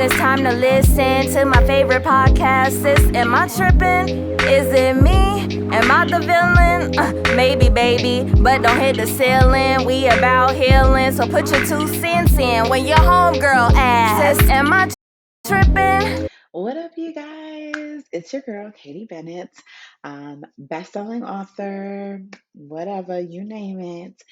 It's time to listen to my favorite podcast. Sis, am I tripping? Is it me? Am I the villain? Maybe, baby, but don't hit the ceiling. We about healing, so put your 2 cents in when your homegirl asks. Sis, am I tripping? What up, you guys? It's your girl, Katie Bennett, best-selling author, whatever, you name it.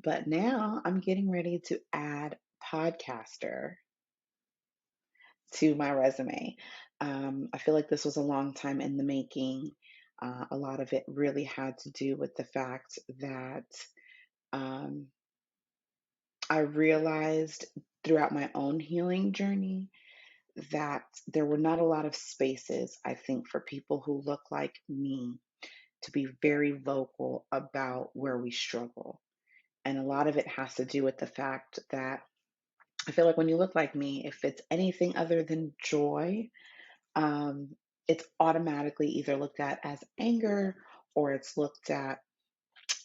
But now I'm getting ready to add podcaster to my resume. I feel like this was a long time in the making. A lot of it really had to do with the fact that um, I realized throughout my own healing journey that there were not a lot of spaces, I think, for people who look like me to be very vocal about where we struggle. And a lot of it has to do with the fact that I feel like when you look like me, if it's anything other than joy, um, it's automatically either looked at as anger or it's looked at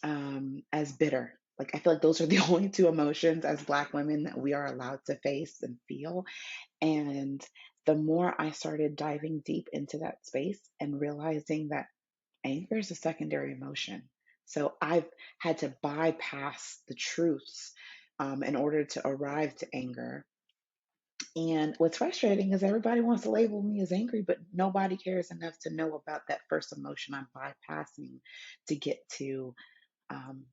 as bitter. Like, I feel like those are the only two emotions as Black women that we are allowed to face and feel. And the more I started diving deep into that space and realizing that anger is a secondary emotion. So I've had to bypass the truths in order to arrive to anger. And what's frustrating is everybody wants to label me as angry, but nobody cares enough to know about that first emotion I'm bypassing to get to um,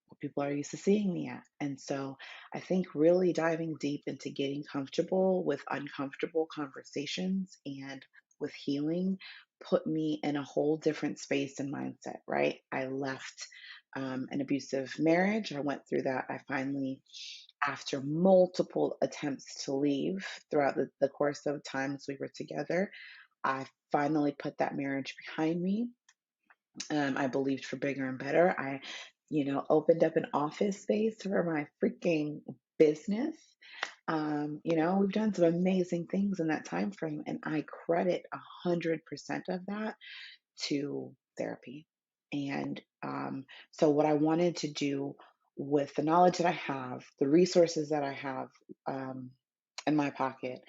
what people are used to seeing me at. And so I think really diving deep into getting comfortable with uncomfortable conversations and with healing put me in a whole different space and mindset, right? I left an abusive marriage. I went through that. I finally, after multiple attempts to leave throughout the course of times we were together, I finally put that marriage behind me. I believed for bigger and better. I opened up an office space for my freaking business. We've done some amazing things in that time frame, and I credit 100% of that to therapy. And so, what I wanted to do with the knowledge that I have, the resources that I have in my pocket,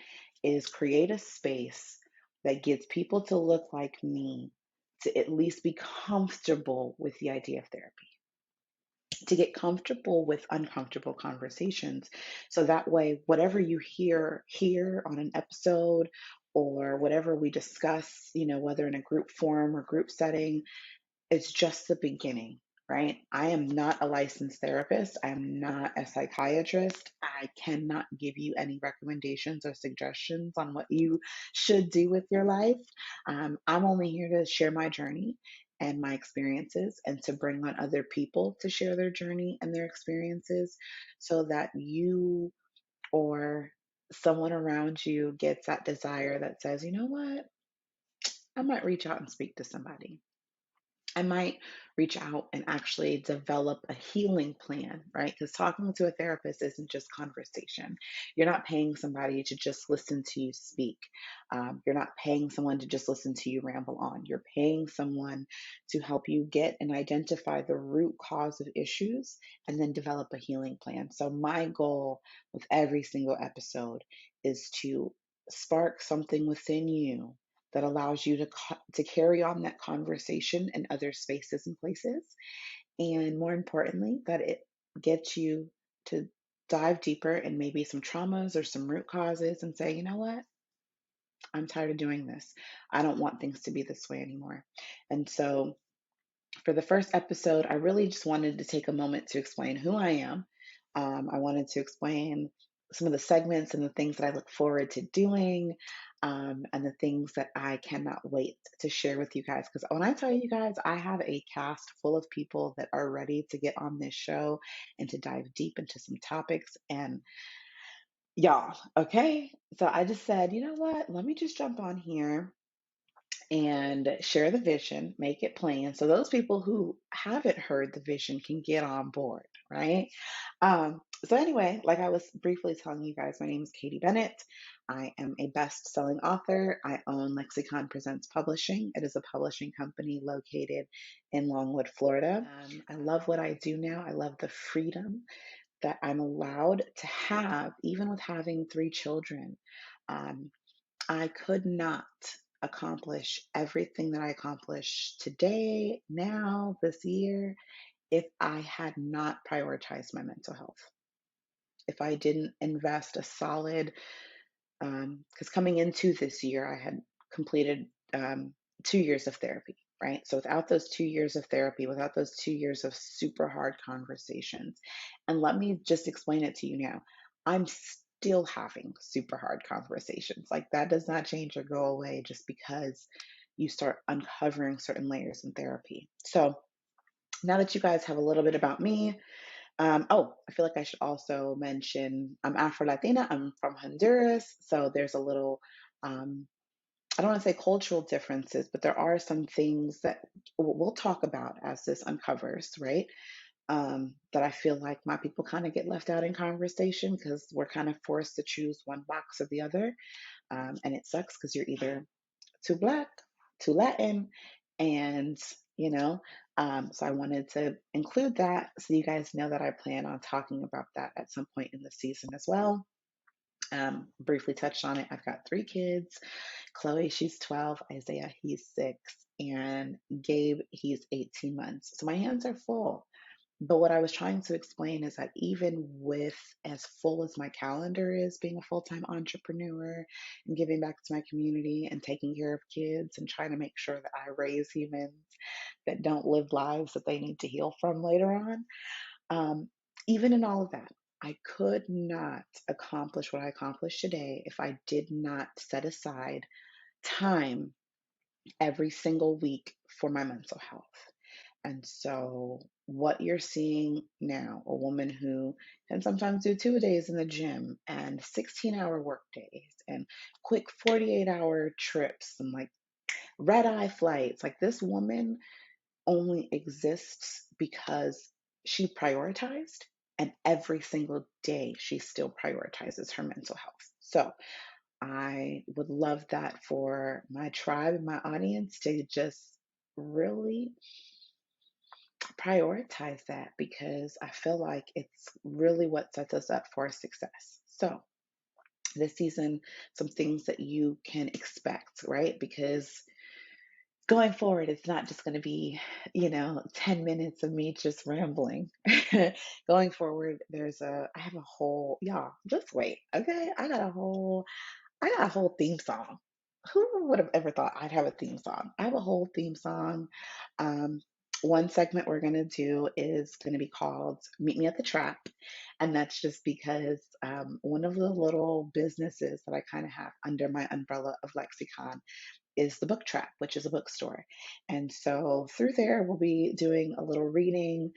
is create a space that gets people to look like me to at least be comfortable with the idea of therapy, to get comfortable with uncomfortable conversations. So that way, whatever you hear here on an episode or whatever we discuss, whether in a group forum or group setting, it's just the beginning, right? I am not a licensed therapist. I am not a psychiatrist. I cannot give you any recommendations or suggestions on what you should do with your life. I'm only here to share my journey and my experiences and to bring on other people to share their journey and their experiences so that you or someone around you gets that desire that says, you know what, I might reach out and speak to somebody. I might reach out and actually develop a healing plan, right? Because talking to a therapist isn't just conversation. You're not paying somebody to just listen to you speak. You're not paying someone to just listen to you ramble on. You're paying someone to help you get and identify the root cause of issues and then develop a healing plan. So, my goal with every single episode is to spark something within you that allows you to carry on that conversation in other spaces and places. And more importantly, that it gets you to dive deeper in maybe some traumas or some root causes and say, you know what? I'm tired of doing this. I don't want things to be this way anymore. And so for the first episode, I really just wanted to take a moment to explain who I am. I wanted to explain some of the segments and the things that I look forward to doing, and the things that I cannot wait to share with you guys. Because when I tell you guys, I have a cast full of people that are ready to get on this show and to dive deep into some topics. And y'all, okay? So I just said, you know what? Let me just jump on here and share the vision, make it plain so those people who haven't heard the vision can get on board, right? So, anyway, like I was briefly telling you guys, my name is Katie Bennett. I am a best selling author. I own Lexicon Presents Publishing. It is a publishing company located in Longwood, Florida. I love what I do now. I love the freedom that I'm allowed to have, even with having 3 children. Um, I could not accomplish everything that I accomplished today, now, this year, if I had not prioritized my mental health. If I didn't invest a solid, because coming into this year, I had completed 2 years of therapy, right? So without those 2 years of therapy, without those 2 years of super hard conversations, and let me just explain it to you now, I'm still having super hard conversations. Like that does not change or go away just because you start uncovering certain layers in therapy. So now that you guys have a little bit about me, oh, I feel like I should also mention I'm Afro Latina. I'm from Honduras. So there's a little, um, I don't want to say cultural differences, but there are some things that we'll talk about as this uncovers, right? That I feel like my people kind of get left out in conversation because we're kind of forced to choose one box or the other. And it sucks because you're either too black, too Latin, and you know, so I wanted to include that so you guys know that I plan on talking about that at some point in the season as well. Briefly touched on it. I've got three kids. Chloe, she's 12. Isaiah, he's 6. And Gabe, he's 18 months. So my hands are full. But what I was trying to explain is that even with as full as my calendar is, being a full time entrepreneur and giving back to my community and taking care of kids and trying to make sure that I raise humans that don't live lives that they need to heal from later on, um, even in all of that, I could not accomplish what I accomplished today if I did not set aside time every single week for my mental health. And so, what you're seeing now, a woman who can sometimes do 2 days in the gym and 16-hour work days and quick 48-hour trips and like red eye flights, like this woman only exists because she prioritized, and every single day she still prioritizes her mental health. So, I would love that for my tribe and my audience to just really prioritize that because I feel like it's really what sets us up for success. So, this season, some things that you can expect, right? Because going forward, it's not just going to be, 10 minutes of me just rambling. Going forward, I have a whole, y'all, just wait, okay? I got a whole theme song. Who would have ever thought I'd have a theme song? I have a whole theme song. Um, one segment we're going to do is going to be called Meet Me at the Trap. And that's just because one of the little businesses that I kind of have under my umbrella of Lexicon is the Book Trap, which is a bookstore. And so through there, we'll be doing a little reading.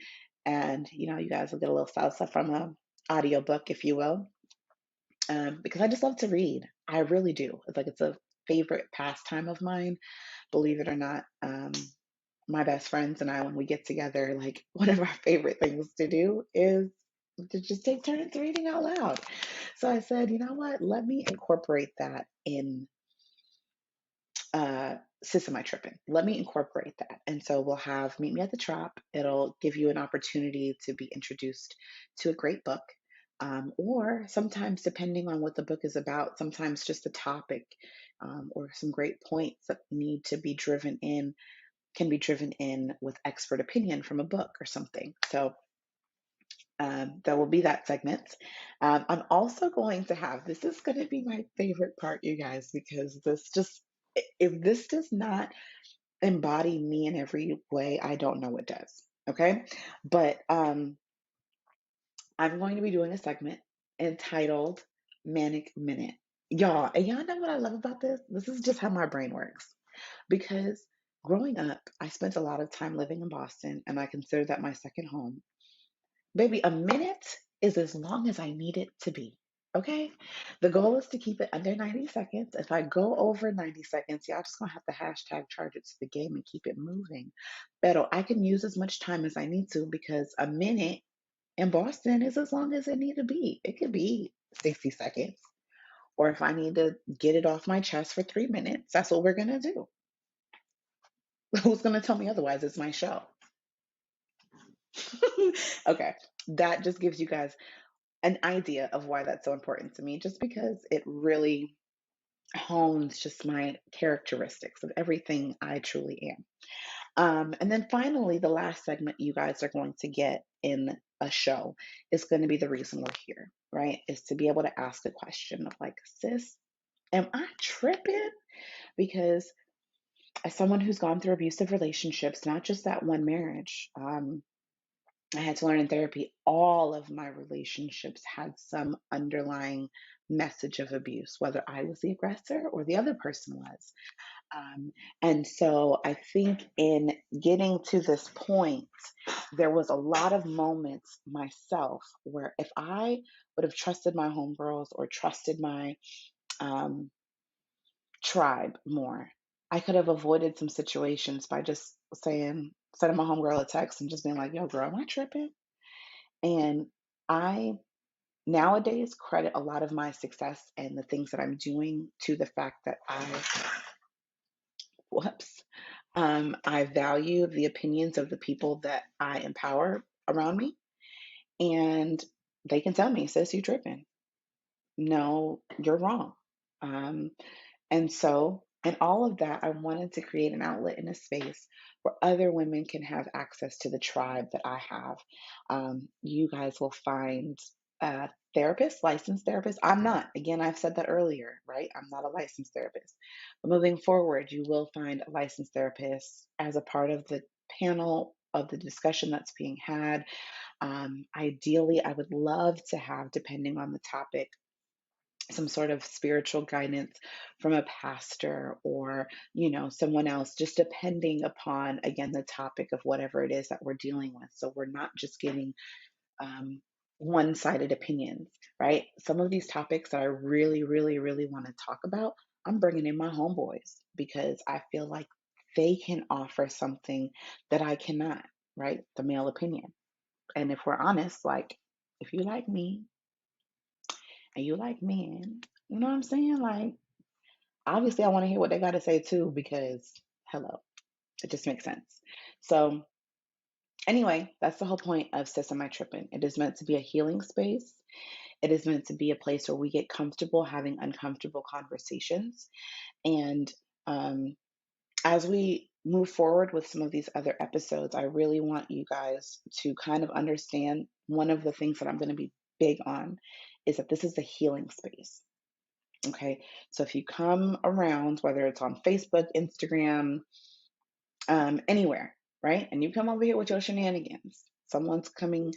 And, you guys will get a little salsa from a audiobook, if you will, because I just love to read. I really do. It's a favorite pastime of mine, believe it or not. My best friends and I, when we get together, like one of our favorite things to do is to just take turns reading out loud. So I said, you know what? Let me incorporate that in Sis Am I Trippin'? Let me incorporate that. And so we'll have Meet Me at the Trop. It'll give you an opportunity to be introduced to a great book. Or sometimes, depending on what the book is about, sometimes just the topic or some great points that need to be driven in can be driven in with expert opinion from a book or something. So there will be that segment. I'm also going to have, this is going to be my favorite part, you guys, because if this does not embody me in every way, I don't know what does. Okay. But I'm going to be doing a segment entitled Manic Minute. Y'all, and y'all know what I love about this? This is just how my brain works. Because growing up, I spent a lot of time living in Boston, and I consider that my second home. Baby, a minute is as long as I need it to be. Okay? The goal is to keep it under 90 seconds. If I go over 90 seconds, y'all just gonna have to hashtag charge it to the game and keep it moving. But I can use as much time as I need to because a minute in Boston is as long as it need to be. It could be 60 seconds. Or if I need to get it off my chest for 3 minutes, that's what we're gonna do. Who's gonna tell me otherwise? It's my show. Okay. That just gives you guys an idea of why that's so important to me, just because it really hones just my characteristics of everything I truly am. And then finally, the last segment you guys are going to get in a show is going to be the reason we're here, right? Is to be able to ask a question of like, sis, am I tripping? Because as someone who's gone through abusive relationships, not just that one marriage, I had to learn in therapy, all of my relationships had some underlying message of abuse, whether I was the aggressor or the other person was. Um, and so I think in getting to this point, there was a lot of moments myself where if I would have trusted my homegirls or trusted my um, tribe more, I could have avoided some situations by just sending my homegirl a text and just being like, yo, girl, am I tripping? And I nowadays credit a lot of my success and the things that I'm doing to the fact that whoops, I value the opinions of the people that I empower around me, and they can tell me, sis, you tripping. No, you're wrong. Um, and so, in all of that, I wanted to create an outlet in a space where other women can have access to the tribe that I have. You guys will find therapists, licensed therapists. I'm not. Again, I've said that earlier, right? I'm not a licensed therapist. But moving forward, you will find a licensed therapist as a part of the panel of the discussion that's being had. Ideally, I would love to have, depending on the topic, some sort of spiritual guidance from a pastor or someone else, just depending upon, again, the topic of whatever it is that we're dealing with, so we're not just getting um, one-sided opinions, right? Some of these topics that I really really really want to talk about, I'm bringing in my homeboys because I feel like they can offer something that I cannot, right? The male opinion. And if we're honest, like, if you like me and you like men, you know what I'm saying? Like, obviously, I want to hear what they got to say too, because hello, it just makes sense. So, anyway, that's the whole point of Sis Am I Trippin'. It is meant to be a healing space. It is meant to be a place where we get comfortable having uncomfortable conversations. And um, as we move forward with some of these other episodes, I really want you guys to kind of understand one of the things that I'm going to be big on is that this is a healing space. Okay. So if you come around, whether it's on Facebook, Instagram, anywhere, right? And you come over here with your shenanigans, someone's coming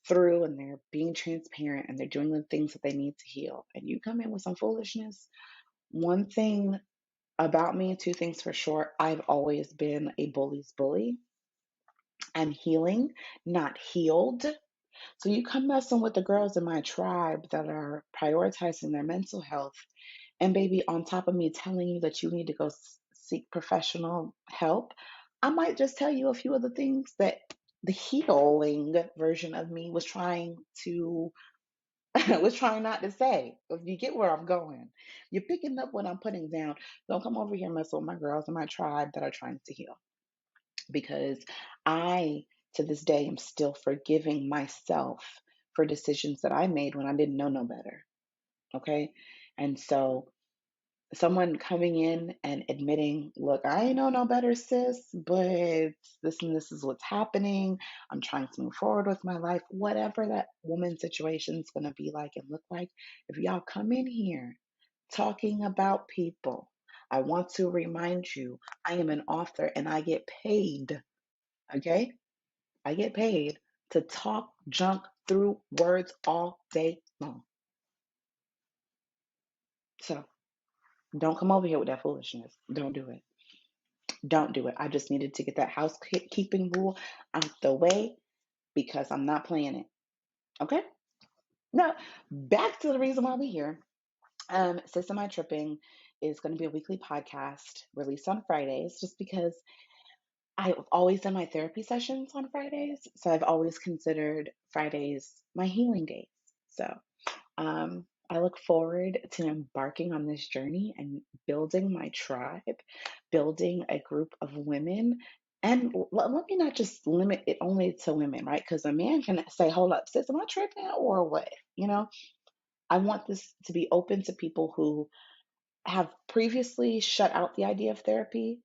through and they're being transparent and they're doing the things that they need to heal. And you come in with some foolishness. One thing about me, two things for sure. I've always been a bully's bully. I'm healing, not healed. So you come messing with the girls in my tribe that are prioritizing their mental health. And baby, on top of me telling you that you need to go seek professional help, I might just tell you a few of the things that the healing version of me was trying to was trying not to say. If you get where I'm going, you're picking up what I'm putting down. Don't come over here and mess with my girls and my tribe that are trying to heal. Because I, to this day, am still forgiving myself for decisions that I made when I didn't know no better. Okay. And so someone coming in and admitting, look, I ain't know no better, sis, but this and this is what's happening. I'm trying to move forward with my life. Whatever that woman's situation is going to be like and look like, if y'all come in here talking about people, I want to remind you, I am an author and I get paid. Okay? I get paid to talk junk through words all day long. So don't come over here with that foolishness. Don't do it. Don't do it. I just needed to get that housekeeping rule out the way because I'm not playing it. Okay? Now, back to the reason why we're here. Sis Am I Tripping is going to be a weekly podcast released on Fridays just because I've always done my therapy sessions on Fridays. So I've always considered Fridays my healing days. So I look forward to embarking on this journey and building my tribe, building a group of women. And let me not just limit it only to women, right? Because a man can say, hold up, sis, am I tripping or what? I want this to be open to people who have previously shut out the idea of therapy,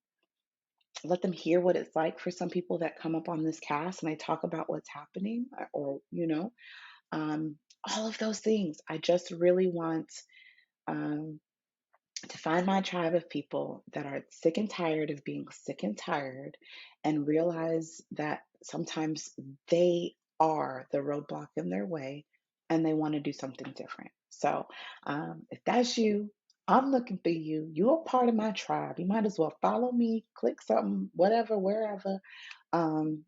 let them hear what it's like for some people that come up on this cast and I talk about what's happening, or, um, all of those things. I just really want um, to find my tribe of people that are sick and tired of being sick and tired and realize that sometimes they are the roadblock in their way and they want to do something different. So, if that's you, I'm looking for you. You're a part of my tribe. You might as well follow me, click something, whatever, wherever. Um,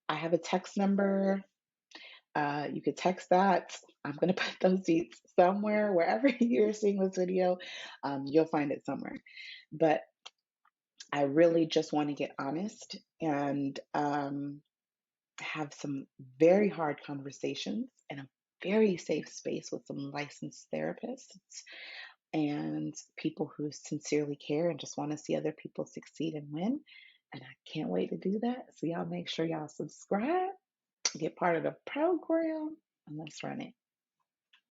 I have a text number. You could text that. I'm going to put those deets somewhere, wherever you're seeing this video, you'll find it somewhere. But I really just want to get honest and have some very hard conversations in a very safe space with some licensed therapists and people who sincerely care and just want to see other people succeed and win. And I can't wait to do that. So y'all make sure y'all subscribe, get part of the program, and let's run it.